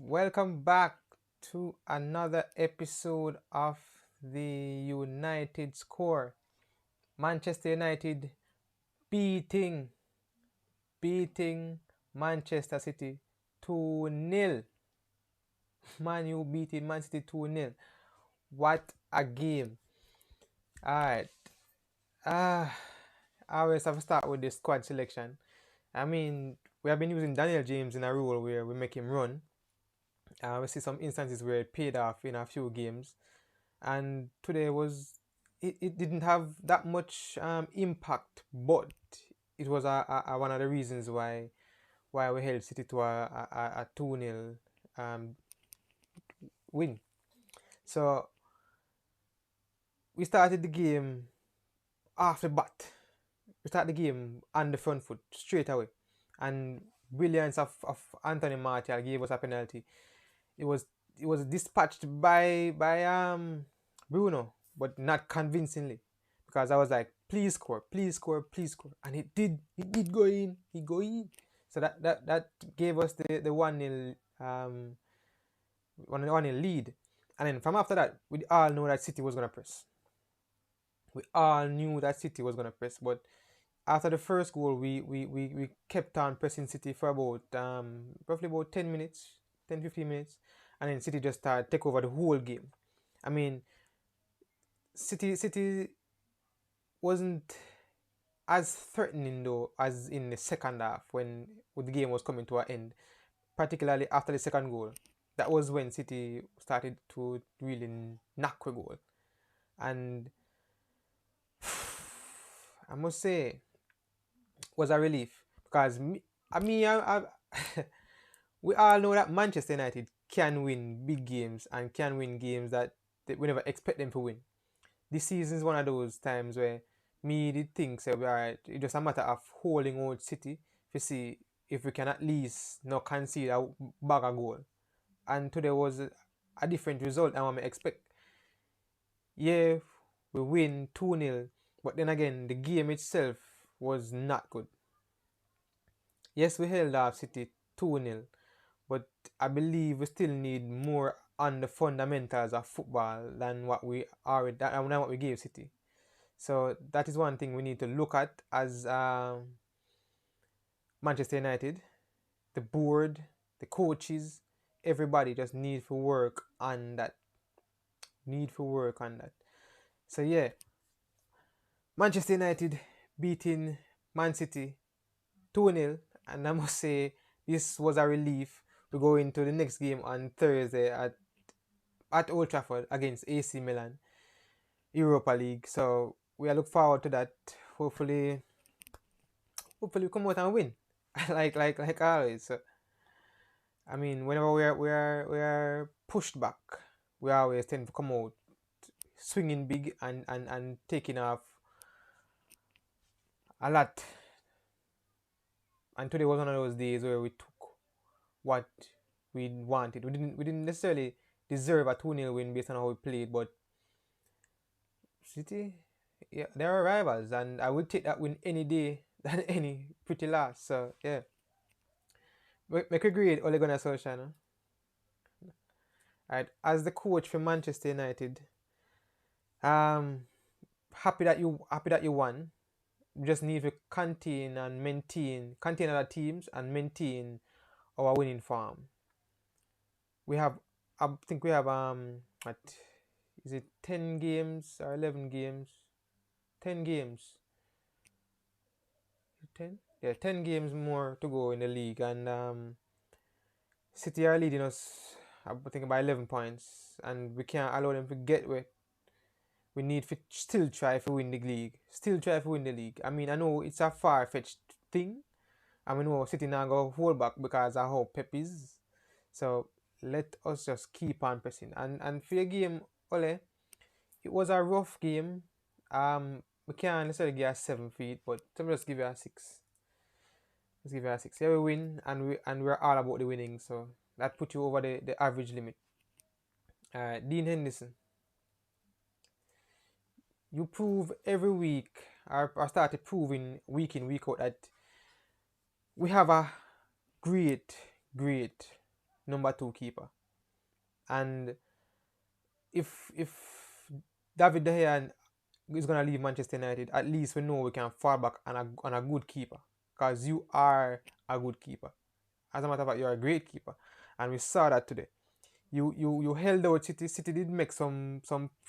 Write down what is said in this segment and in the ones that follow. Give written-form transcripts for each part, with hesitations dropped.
Welcome back to another episode of the United Score. Manchester United beating beating Manchester City 2-0. Man U beating Man City 2-0. What a game. Alright. Uh, I always have to start with the squad selection. I mean, we have been using Daniel James in a role where we make him run. We see some instances where it paid off in a few games. And today was it didn't have that much impact, but it was one of the reasons why we held City to a 2-0 win. So we started the game off the bat. We started the game on the front foot straight away, and brilliance of Anthony Martial gave us a penalty. It was it was dispatched by Bruno, but not convincingly, because I was like, please score, please score, please score, and it did. It did go in. He go in. So that gave us the 1-0 1-0 lead, and then from after that, we all know that City was gonna press. We all knew that City was gonna press, but after the first goal, we kept on pressing City for about roughly about 10 minutes, 10 15 minutes, and then City just started take over the whole game. I mean, City wasn't as threatening though as in the second half when the game was coming to an end, particularly after the second goal. That was when City started to really knock a goal, and I must say was a relief because we all know that Manchester United can win big games and can win games that we never expect them to win. This season is one of those times where me did think say, alright, it's just a matter of holding out City to see if we can at least not concede a bag of goal. And today was a different result than what I expect. Yeah, we win 2-0, but then again, the game itself was not good. Yes, we held off City 2-0, but I believe we still need more on the fundamentals of football than what we gave City. So that is one thing we need to look at as Manchester United. The board, the coaches, everybody just need to work on that. Need to work on that. So yeah, Manchester United beating Man City 2-0, and I must say this was a relief. We go into the next game on Thursday at Old Trafford against AC Milan, Europa League. So we look forward to that. Hopefully, we come out and win, like always. So, I mean, whenever we are pushed back, we always tend to come out swinging big and taking off a lot. And today was one of those days where we took what we wanted. We didn't necessarily deserve a 2-0 win based on how we played, but City, yeah, they're rivals, and I would take that win any day than any pretty loss. So yeah, make a grade Ole Gunnar Solskjaer. No? Right, as the coach for Manchester United, um, happy that you won. You just need to contain other teams and maintain our winning form. We have, I think we have what is it, 10 games or 11 games? 10 games. 10? Yeah, 10 games more to go in the league, and City are leading us, I think, by 11 points, and we can't allow them to get away. We need to still try to win the league. Still try to win the league. I mean, I know it's a far-fetched thing. I mean, no, City now go hold back because of how Pep is. So let us just keep on pressing. And for the game, Ole, it was a rough game. We can't necessarily give a 7 feet, but let me just give you a 6. Let's give you a 6. Yeah, we win, and we're all about the winning. So that put you over the average limit. Dean Henderson, you prove every week, or started proving week in week out that we have a great, great number two keeper. And if David De Gea is gonna leave Manchester United, at least we know we can fall back on a good keeper, because you are a good keeper. As a matter of fact, you're a great keeper, and we saw that today. You held out City. City did make some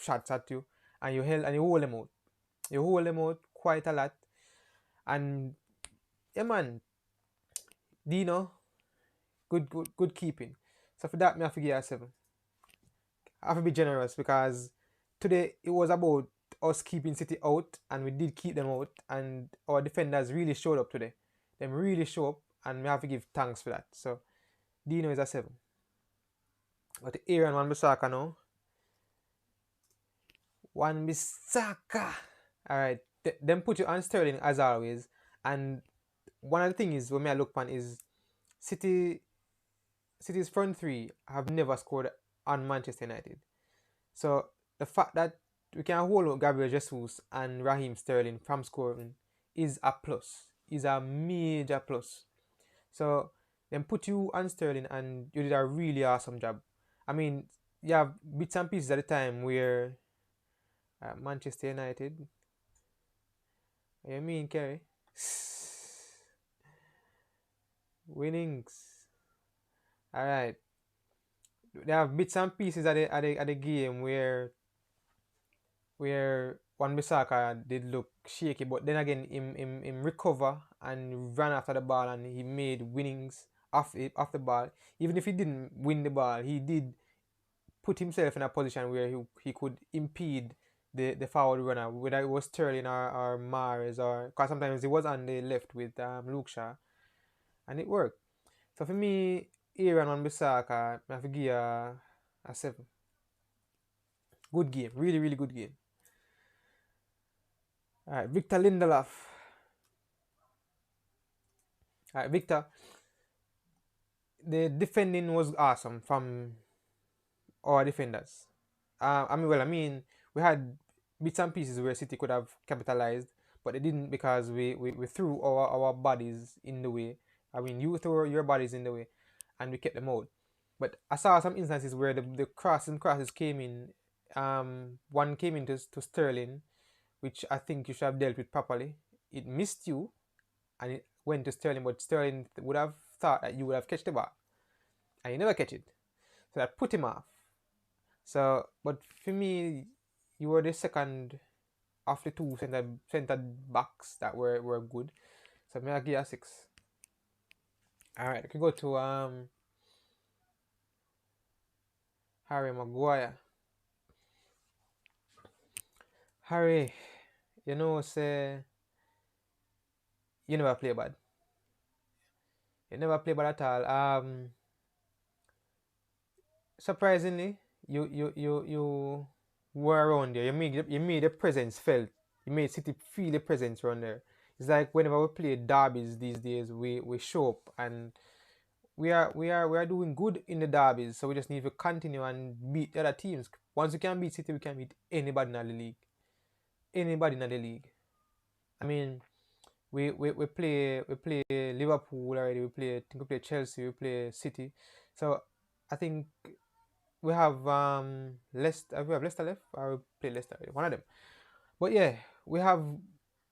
shots at you, and you hold them out. You hold them out quite a lot, and yeah, man, Dino, good keeping. So for that, me have to give you a 7. I have to be generous because today it was about us keeping City out, and we did keep them out, and our defenders really showed up today. Them really show up, and we have to give thanks for that. So Dino is a 7. But Aaron Wan-Bissaka now. Wan-Bissaka. Alright. Them put you on Sterling as always. And one of the things when I look on is City's front three have never scored on Manchester United. So the fact that we can hold out Gabriel Jesus and Raheem Sterling from scoring is a plus. Is a major plus. So then put you on Sterling, and you did a really awesome job. I mean, you have bits and pieces at the time where Manchester United. What you mean, Kerry? Winnings. Alright. They have bits and pieces at the game where Wan-Bissaka did look shaky, but then again him recover and ran after the ball, and he made winnings off the ball. Even if he didn't win the ball, he did put himself in a position where he could impede the forward runner, whether it was Sterling or Mahrez, or because sometimes he was on the left with Luke Shaw, and it worked. So for me, Aaron Wan-Bissaka, I have to give a 7. Good game, really, really good game. Alright, Victor Lindelof. Alright, Victor. The defending was awesome from our defenders. I mean, we had bits and pieces where City could have capitalized, but they didn't, because we threw our bodies in the way. I mean, you threw your bodies in the way, and we kept them out. But I saw some instances where the crosses came in. One came into Sterling, which I think you should have dealt with properly. It missed you, and it went to Sterling, but Sterling would have thought that you would have catch the ball, and you never catch it. So that put him off. So, but for me, you were the second of the two center backs that were good. So I'm gonna give you a 6. Alright, I can go to Harry Maguire. Harry, you know, say you never play bad. You never play bad at all. Surprisingly, you were around there. You made the presence felt. You made City feel the presence around there. It's like whenever we play derbies these days, we show up, and we are doing good in the derbies. So we just need to continue and beat the other teams. Once we can beat City, we can beat anybody in the league. Anybody in the league. I mean, we play Liverpool already. I think we play Chelsea. We play City. So I think we have Leicester. We have Leicester left, or we play Leicester. One of them. But yeah, we have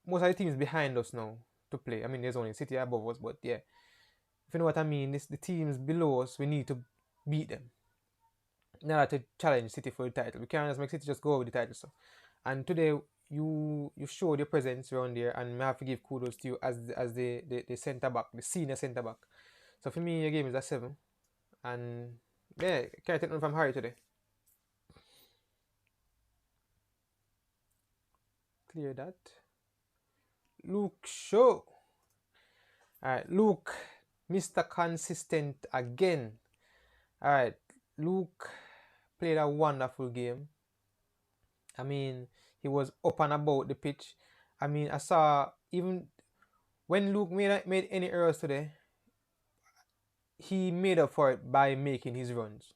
most of the teams behind us now to play. I mean, there's only City above us, but yeah, if you know what I mean. The teams below us, we need to beat them in order to challenge City for the title. We can't just make City just go with the title. So, and today you showed your presence around there, and I have to give kudos to you as the centre back, the senior centre back. So for me, your game is a 7, and yeah, can't take none from Harry today. Clear that. Luke Shaw. Alright, Luke, Mr. Consistent again. Alright, Luke played a wonderful game. I mean, he was up and about the pitch. I mean, I saw even when Luke made any errors today, he made up for it by making his runs.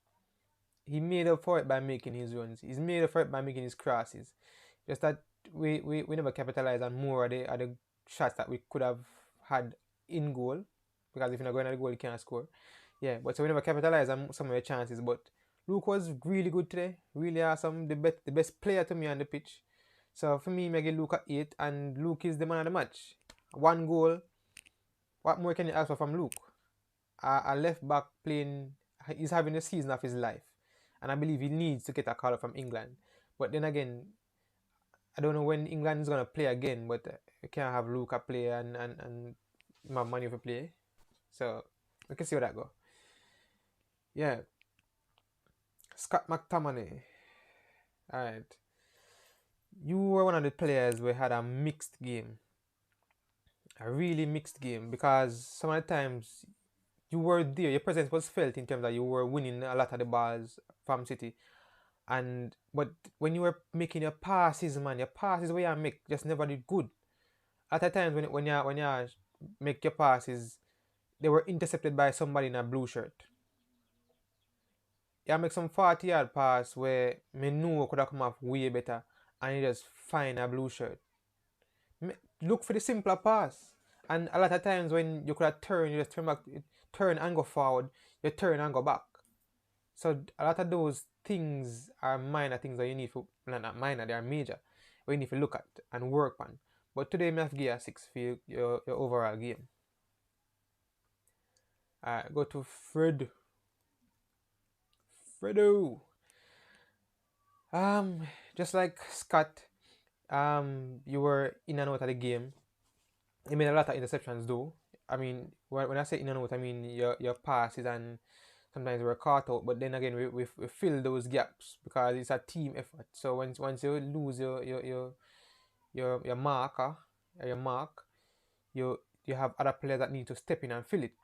He made up for it by making his runs. He's made up for it by making his crosses. Just that we never capitalized on more of the shots that we could have had in goal. Because if you're not going at the goal, you can't score. Yeah, but so we never capitalized on some of the chances. But Luke was really good today, really awesome, the best player to me on the pitch. So for me, I give Luke at 8, and Luke is the man of the match. One goal. What more can you ask for from Luke? A left back playing, he's having the season of his life, and I believe he needs to get a call up from England. But then again, I don't know when England is gonna play again. But you can't have Luke play and my money for play. So we can see how that go. Yeah, Scott McTominay. All right, you were one of the players who had a mixed game, a really mixed game, because some of the times you were there, your presence was felt in terms that you were winning a lot of the balls from City, and but when you were making your passes, man, your passes where you make just never did good. At the times when you make your passes, they were intercepted by somebody in a blue shirt. You make some 40-yard pass where me know could have come off way better, and you just find a blue shirt. Look for the simpler pass. And a lot of times when you could have turned, you just turn back, turn and go forward, you turn and go back. So a lot of those things are minor things that you need to, not minor, they are major, what you need to look at and work on. But today, I have to give you a 6 for your overall game. Alright, go to Fred. Fredo. Just like Scott, you were in and out of the game. You made a lot of interceptions though. I mean, when I say in and out, I mean your passes, and sometimes we were caught out. But then again, we fill those gaps because it's a team effort. So once you lose your marker, your mark, you have other players that need to step in and fill it.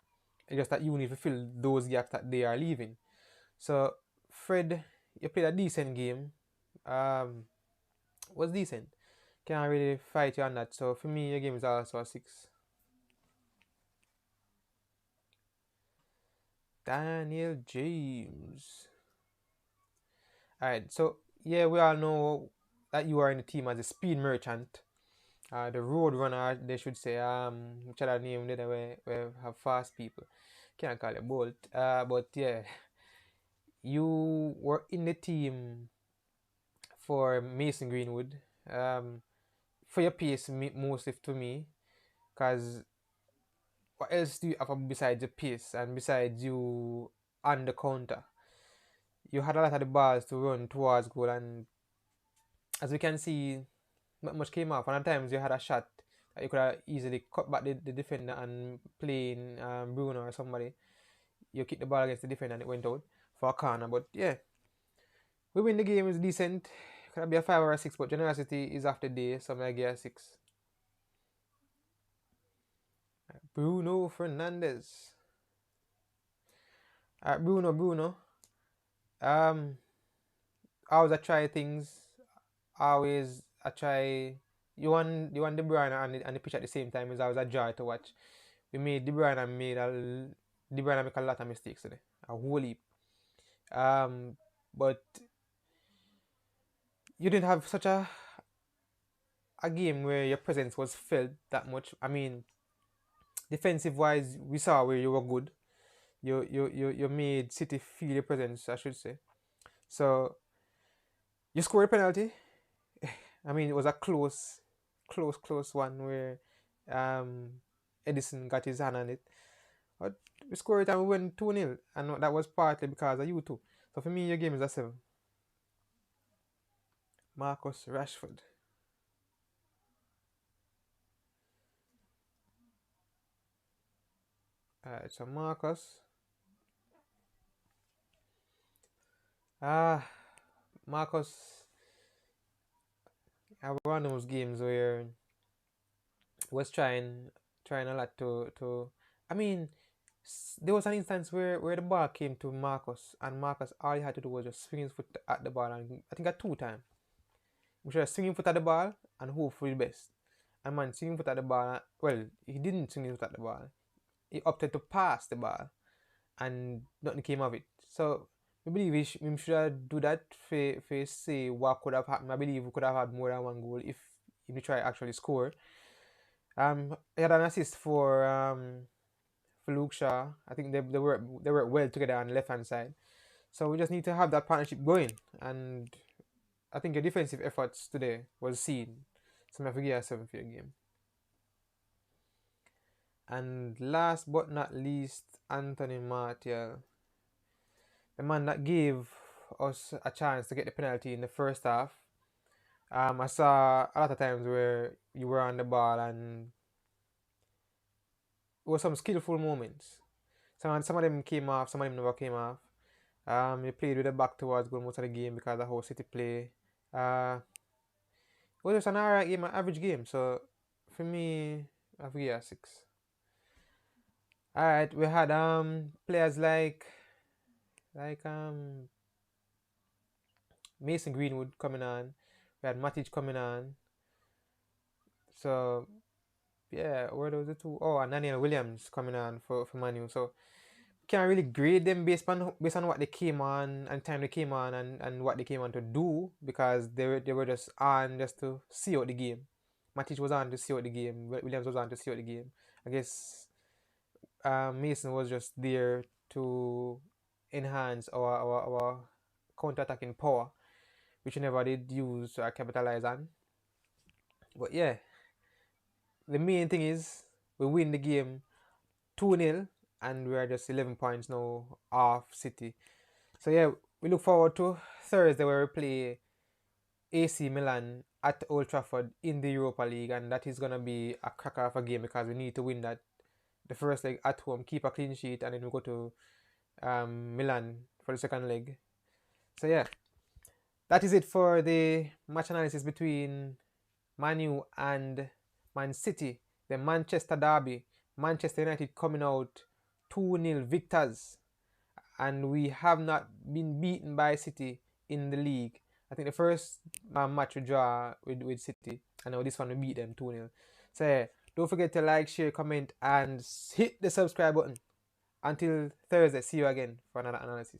It's just that you need to fill those gaps that they are leaving. So Fred, you played a decent game. Was decent. Can't really fight you on that. So for me, your game is also a 6. Daniel James. Alright, so yeah, we all know that you are in the team as a speed merchant. The road runner, they should say, which other name did we have fast people. Can't call it Bolt. But yeah, you were in the team for Mason Greenwood. For your pace, mostly to me, because what else do you have besides your pace and besides you on the counter? You had a lot of the balls to run towards goal, and as we can see, not much came off. And at times you had a shot that you could have easily cut back the defender and play in Bruno or somebody. You kicked the ball against the defender and it went out for a corner. But yeah, we win the game, is decent. Could be a 5 or a 6, but generosity is after day, so I'm gonna give a 6. Bruno Fernandes. Bruno. Um, always I try things. Always I try. You want De Bruyne and the pitch at the same time is always a joy to watch. We made De Bruyne make a lot of mistakes today, a whole heap. But you didn't have such a game where your presence was felt that much. I mean, defensive wise, we saw where you were good. You made City feel your presence, I should say. So you scored a penalty. I mean, it was a close one where Edison got his hand on it. But we scored it and we went 2-0, and that was partly because of you two. So for me, your game is a 7. Marcus Rashford. Alright, so Marcus. Marcus had one of those games where he was trying a lot to I mean, there was an instance where the ball came to Marcus, and Marcus, all he had to do was just swing his foot at the ball, and I think at 2 times. We should have swing his foot at the ball and hope for the best. And man, swing his foot at the ball, well, he didn't swing his foot at the ball. He opted to pass the ball, and nothing came of it. So I believe we should do that for say what could have happened. I believe we could have had more than one goal if we try actually score. He had an assist for for Luke Shaw. I think they work well together on the left hand side. So we just need to have that partnership going. And I think your defensive efforts today was seen. So I forget a 7th year game. And last but not least, Anthony Martial, the man that gave us a chance to get the penalty in the first half. I saw a lot of times where you were on the ball and it was some skillful moments. Some of them came off, some of them never came off. You played with the back towards goal most of the game because of how City play. It was just an alright game, an average game. So for me, I give it a 6. Alright, we had players like Mason Greenwood coming on. We had Matic coming on. So yeah, where those the two? Oh, and Daniel Williams coming on for Manu. So can't really grade them based on what they came on and time they came on and what they came on to do, because they were just on just to see out the game. Matic was on to see out the game. Williams was on to see out the game. I guess Mason was just there to enhance our counter-attacking power, which we never did use or capitalize on. But yeah, the main thing is we win the game 2-0 and we are just 11 points now off City. So yeah, we look forward to Thursday where we play AC Milan at Old Trafford in the Europa League, and that is gonna be a cracker of a game because we need to win that. The first leg at home, keep a clean sheet, and then we go to Milan for the second leg. So yeah, that is it for the match analysis between Man U and Man City, the Manchester derby. Manchester United coming out 2-0 victors, and we have not been beaten by City in the league. I think the first match we draw with City, and now this one we beat them 2-0. So yeah, don't forget to like, share, comment, and hit the subscribe button. Until Thursday, see you again for another analysis.